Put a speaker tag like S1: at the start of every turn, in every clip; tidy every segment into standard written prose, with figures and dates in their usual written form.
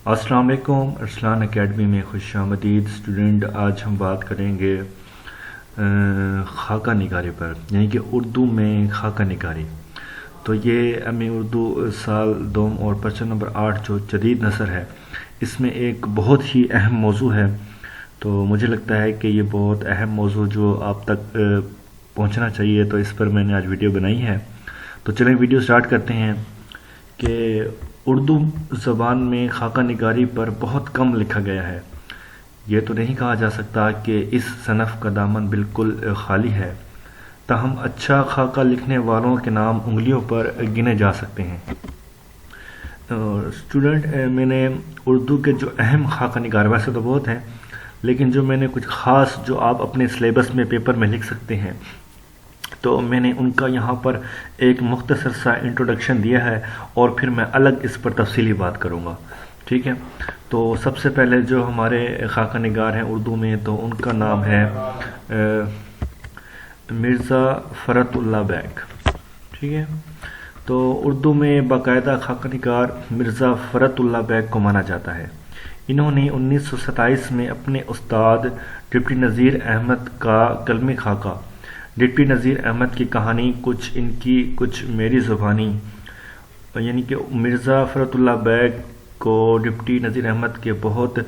S1: السلام علیکم. ارسلان اکیڈمی میں خوش آمدید اسٹوڈنٹ. آج ہم بات کریں گے خاکہ نگاری پر، یعنی کہ اردو میں خاکہ نگاری. تو یہ ایم اے اردو سال دوم اور پرچہ نمبر 8 جو جدید نثر ہے، اس میں ایک بہت ہی اہم موضوع ہے. تو مجھے لگتا ہے کہ یہ بہت اہم موضوع جو آپ تک پہنچنا چاہیے، تو اس پر میں نے آج ویڈیو بنائی ہے. تو چلیں ویڈیو سٹارٹ کرتے ہیں. کہ اردو زبان میں خاکہ نگاری پر بہت کم لکھا گیا ہے. یہ تو نہیں کہا جا سکتا کہ اس صنف کا دامن بالکل خالی ہے، تاہم اچھا خاکہ لکھنے والوں کے نام انگلیوں پر گنے جا سکتے ہیں. اسٹوڈنٹ، میں نے اردو کے جو اہم خاکہ نگار، ویسے تو بہت ہیں، لیکن جو میں نے کچھ خاص جو آپ اپنے سلیبس میں پیپر میں لکھ سکتے ہیں، تو میں نے ان کا یہاں پر ایک مختصر سا انٹروڈکشن دیا ہے، اور پھر میں الگ اس پر تفصیلی بات کروں گا. ٹھیک ہے. تو سب سے پہلے جو ہمارے خاکہ نگار ہیں اردو میں، تو ان کا نام ہے مرزا فرت اللہ بیگ. ٹھیک ہے. تو اردو میں باقاعدہ خاکہ نگار مرزا فرت اللہ بیگ کو مانا جاتا ہے. انہوں نے 1927 میں اپنے استاد ڈپٹی نذیر احمد کا قلمی خاکہ ڈپٹی نذیر احمد کی کہانی، کچھ ان کی کچھ میری زبانی، یعنی کہ مرزا فرت اللہ بیگ کو ڈپٹی نذیر احمد کے بہت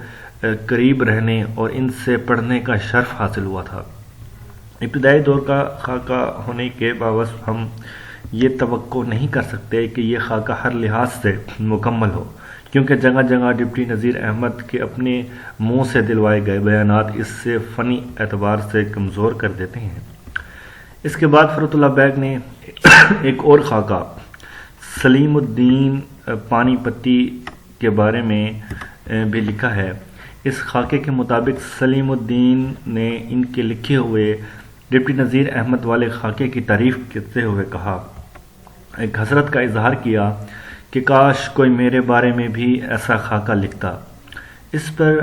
S1: قریب رہنے اور ان سے پڑھنے کا شرف حاصل ہوا تھا. ابتدائی دور کا خاکہ ہونے کے باوجود ہم یہ توقع نہیں کر سکتے کہ یہ خاکہ ہر لحاظ سے مکمل ہو، کیونکہ جگہ جگہ ڈپٹی نذیر احمد کے اپنے منہ سے دلوائے گئے بیانات اس سے فنی اعتبار سے کمزور کر دیتے ہیں. اس کے بعد فرت اللہ بیگ نے ایک اور خاکہ سلیم الدین پانی پتی کے بارے میں بھی لکھا ہے. اس خاکے کے مطابق سلیم الدین نے ان کے لکھے ہوئے ڈپٹی نذیر احمد والے خاکے کی تعریف کرتے ہوئے کہا، ایک حسرت کا اظہار کیا کہ کاش کوئی میرے بارے میں بھی ایسا خاکہ لکھتا. اس پر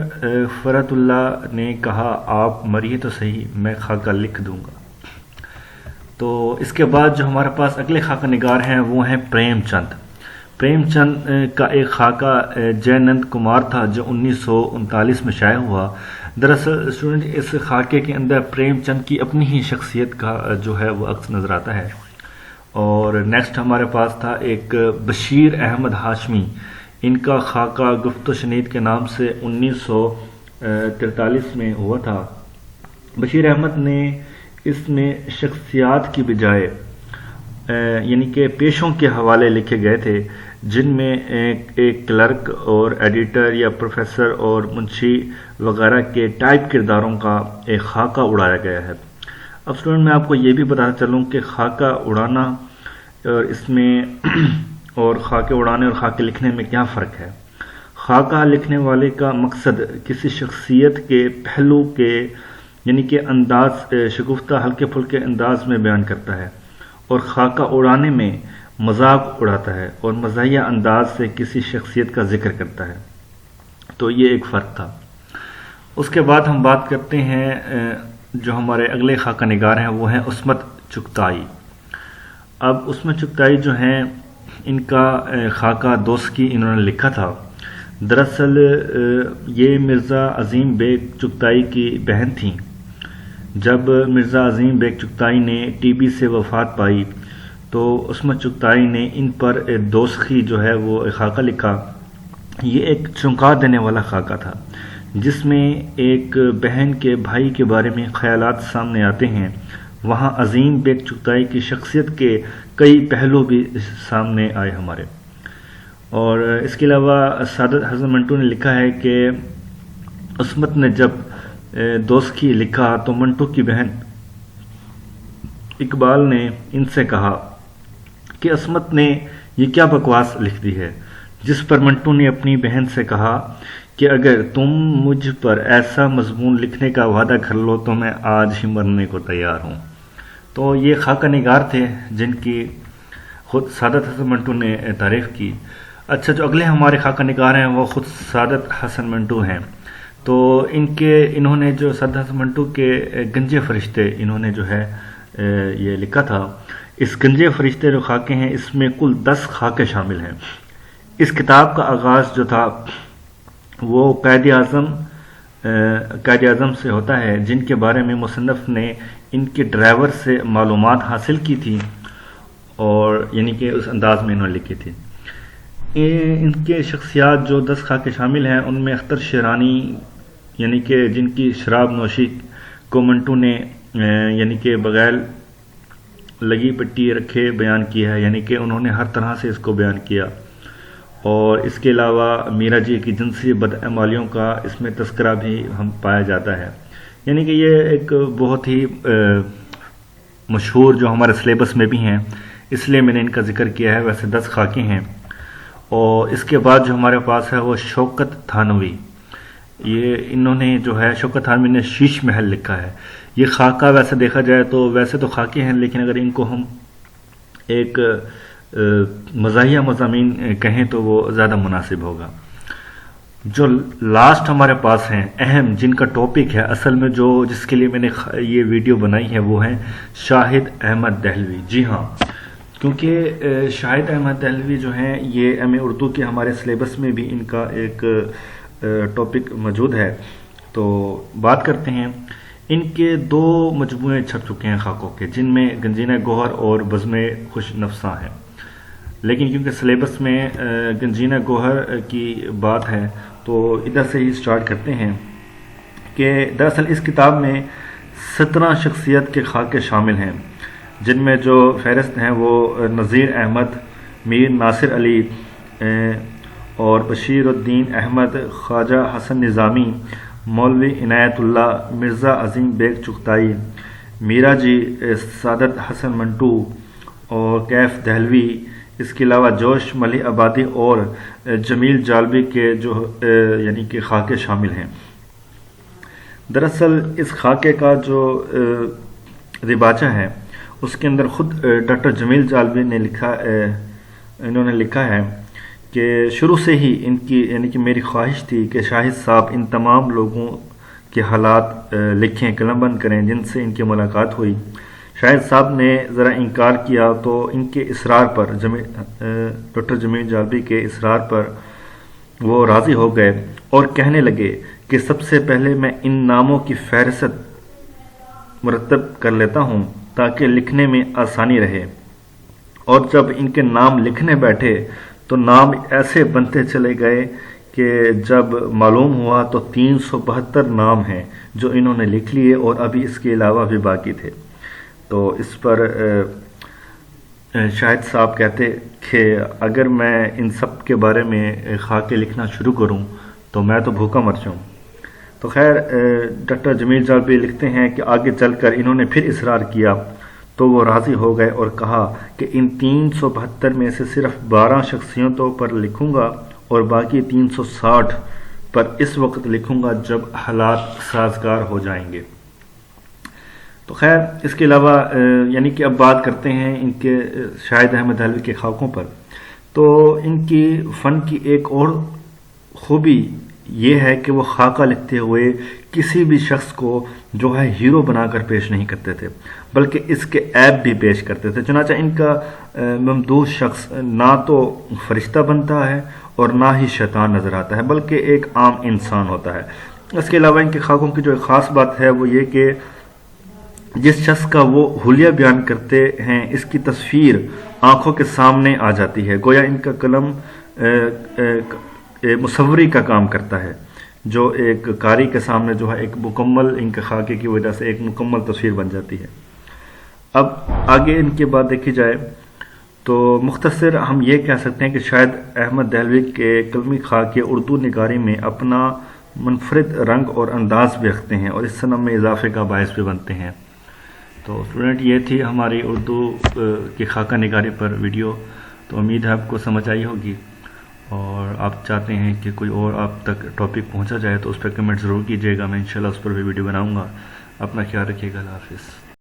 S1: فرت اللہ نے کہا، آپ مریے تو صحیح، میں خاکہ لکھ دوں گا. تو اس کے بعد جو ہمارے پاس اگلے خاکہ نگار ہیں وہ ہیں پریم چند. پریم چند کا ایک خاکہ جے نند کمار تھا جو 1939 میں شائع ہوا. دراصل اسٹوڈنٹ، اس خاکے کے اندر پریم چند کی اپنی ہی شخصیت کا جو ہے وہ عکس نظر آتا ہے. اور نیکسٹ ہمارے پاس تھا ایک بشیر احمد ہاشمی. ان کا خاکہ گفت و شنید کے نام سے 1943 میں ہوا تھا. بشیر احمد نے اس میں شخصیات کی بجائے یعنی کہ پیشوں کے حوالے لکھے گئے تھے، جن میں ایک کلرک اور ایڈیٹر یا پروفیسر اور منشی وغیرہ کے ٹائپ کرداروں کا ایک خاکہ اڑایا گیا ہے. اب اسٹوڈنٹ، میں آپ کو یہ بھی بتاتا چلوں کہ خاکہ اڑانا اور اس میں اور خاکے اڑانے اور خاکے لکھنے میں کیا فرق ہے. خاکہ لکھنے والے کا مقصد کسی شخصیت کے پہلو کے یعنی کہ انداز شگفتہ ہلکے پھلکے انداز میں بیان کرتا ہے، اور خاکہ اڑانے میں مذاق اڑاتا ہے اور مزاحیہ انداز سے کسی شخصیت کا ذکر کرتا ہے. تو یہ ایک فرق تھا. اس کے بعد ہم بات کرتے ہیں جو ہمارے اگلے خاکہ نگار ہیں وہ ہیں عصمت چغتائی. اب عصمت چغتائی جو ہیں، ان کا خاکہ دوسکی انہوں نے لکھا تھا. دراصل یہ مرزا عظیم بیگ چغتائی کی بہن تھیں. جب مرزا عظیم بیگ چغتائی نے ٹی بی سے وفات پائی تو عصمت چغتائی نے ان پر دوسخی جو ہے وہ خاکہ لکھا. یہ ایک چونکا دینے والا خاکہ تھا، جس میں ایک بہن کے بھائی کے بارے میں خیالات سامنے آتے ہیں. وہاں عظیم بیگ چغتائی کی شخصیت کے کئی پہلو بھی سامنے آئے ہمارے. اور اس کے علاوہ سعادت حسن منٹو نے لکھا ہے کہ عصمت نے جب دوسکی لکھا تو منٹو کی بہن اقبال نے ان سے کہا کہ عصمت نے یہ کیا بکواس لکھ دی ہے، جس پر منٹو نے اپنی بہن سے کہا کہ اگر تم مجھ پر ایسا مضمون لکھنے کا وعدہ کر لو تو میں آج ہی مرنے کو تیار ہوں. تو یہ خاکہ نگار تھے جن کی خود سعادت حسن منٹو نے تعریف کی. اچھا، جو اگلے ہمارے خاکہ نگار ہیں وہ خود سعادت حسن منٹو ہیں. تو انہوں نے جو سعادت حسن منٹو کے گنجے فرشتے انہوں نے جو ہے یہ لکھا تھا. اس گنجے فرشتے جو خاکے ہیں، اس میں کل 10 خاکے شامل ہیں. اس کتاب کا آغاز جو تھا وہ قائد اعظم سے ہوتا ہے جن کے بارے میں مصنف نے ان کے ڈرائیور سے معلومات حاصل کی تھی، اور یعنی کہ اس انداز میں انہوں نے لکھی تھی۔ ان کے شخصیات جو 10 خاکے شامل ہیں، ان میں اختر شیرانی یعنی کہ جن کی شراب نوشی کو منٹو نے یعنی کہ بغیر لگی پٹی رکھے بیان کیا ہے، یعنی کہ انہوں نے ہر طرح سے اس کو بیان کیا، اور اس کے علاوہ میرا جی کی جنسی بدعمالیوں کا اس میں تذکرہ بھی ہم پایا جاتا ہے۔ یعنی کہ یہ ایک بہت ہی مشہور جو ہمارے سلیبس میں بھی ہیں، اس لیے میں نے ان کا ذکر کیا ہے۔ ویسے 10 خاکے ہیں، اور اس کے بعد جو ہمارے پاس ہے وہ شوکت تھانوی، یہ انہوں نے جو ہے شوکت تھانوی نے شیش محل لکھا ہے۔ یہ خاکہ ویسے دیکھا جائے تو ویسے تو خاکے ہیں، لیکن اگر ان کو ہم ایک مزاحیہ مضامین کہیں تو وہ زیادہ مناسب ہوگا۔ جو لاسٹ ہمارے پاس ہیں اہم، جن کا ٹاپک ہے اصل میں جس کے لیے میں نے یہ ویڈیو بنائی ہے، وہ ہیں شاہد احمد دہلوی۔ جی ہاں، کیونکہ شاہد احمد دہلوی جو ہیں یہ ایم اے اردو کے ہمارے سلیبس میں بھی ان کا ایک ٹاپک موجود ہے، تو بات کرتے ہیں۔ ان کے 2 مجموعے چھپ چکے ہیں خاکوں کے، جن میں گنجینہ گوہر اور بزم خوش نفساں ہیں، لیکن کیونکہ سلیبس میں گنجینہ گوہر کی بات ہے تو ادھر سے ہی سٹارٹ کرتے ہیں کہ دراصل اس کتاب میں 17 شخصیت کے خاکے شامل ہیں، جن میں جو فہرست ہیں وہ نذیر احمد، میر ناصر علی اور بشیر الدین احمد، خواجہ حسن نظامی، مولوی عنایت اللہ، مرزا عظیم بیگ چغتائی، میرا جی، سعادت حسن منٹو اور کیف دہلوی۔ اس کے علاوہ جوش ملی آبادی اور جمیل جالبی کے جو یعنی کہ خاکے شامل ہیں۔ دراصل اس خاکے کا جو دیباچہ ہے اس کے اندر خود ڈاکٹر جمیل جالبی نے انہوں نے لکھا ہے کہ شروع سے ہی ان کی یعنی کہ میری خواہش تھی کہ شاہد صاحب ان تمام لوگوں کے حالات لکھیں، قلم بند کریں جن سے ان کی ملاقات ہوئی۔ شاہد صاحب نے ذرا انکار کیا تو ان کے اصرار پر ڈاکٹر جمیل جالبی کے اصرار پر وہ راضی ہو گئے اور کہنے لگے کہ سب سے پہلے میں ان ناموں کی فہرست مرتب کر لیتا ہوں تاکہ لکھنے میں آسانی رہے، اور جب ان کے نام لکھنے بیٹھے تو نام ایسے بنتے چلے گئے کہ جب معلوم ہوا تو 372 نام ہیں جو انہوں نے لکھ لیے، اور ابھی اس کے علاوہ بھی باقی تھے۔ تو اس پر شاہد صاحب کہتے کہ اگر میں ان سب کے بارے میں خاکے لکھنا شروع کروں تو میں تو بھوکا مر جاؤں۔ تو خیر ڈاکٹر جمیل جالبی لکھتے ہیں کہ آگے چل کر انہوں نے پھر اصرار کیا تو وہ راضی ہو گئے اور کہا کہ ان 372 میں سے صرف 12 شخصیتوں پر لکھوں گا اور باقی 360 پر اس وقت لکھوں گا جب حالات سازگار ہو جائیں گے۔ تو خیر اس کے علاوہ یعنی کہ اب بات کرتے ہیں ان کے شاہد احمد دہلوی کے خاکوں پر۔ تو ان کی فن کی ایک اور خوبی یہ ہے کہ وہ خاکہ لکھتے ہوئے کسی بھی شخص کو جو ہے ہیرو بنا کر پیش نہیں کرتے تھے، بلکہ اس کے عیب بھی پیش کرتے تھے۔ چنانچہ ان کا ممدوح شخص نہ تو فرشتہ بنتا ہے اور نہ ہی شیطان نظر آتا ہے، بلکہ ایک عام انسان ہوتا ہے۔ اس کے علاوہ ان کے خاکوں کی جو ایک خاص بات ہے وہ یہ کہ جس شخص کا وہ حلیہ بیان کرتے ہیں اس کی تصویر آنکھوں کے سامنے آ جاتی ہے، گویا ان کا قلم مصوری کا کام کرتا ہے، جو ایک قاری کے سامنے جو ہے ایک مکمل ان کے خاکے کی وجہ سے ایک مکمل تصویر بن جاتی ہے۔ اب آگے ان کے بعد دیکھی جائے تو مختصر ہم یہ کہہ سکتے ہیں کہ شاید احمد دہلوی کے قلمی خاکے اردو نگاری میں اپنا منفرد رنگ اور انداز بھی رکھتے ہیں اور اس صنعت میں اضافے کا باعث بھی بنتے ہیں۔ تو اسٹوڈنٹ یہ تھی ہماری اردو کی خاکہ نگاری پر ویڈیو، تو امید ہے آپ کو سمجھ آئی ہوگی، اور آپ چاہتے ہیں کہ کوئی اور آپ تک ٹاپک پہنچا جائے تو اس پہ کمنٹ ضرور کیجیے گا، میں انشاءاللہ اس پر بھی ویڈیو بناؤں گا۔ اپنا خیال رکھیے گا، اللہ حافظ۔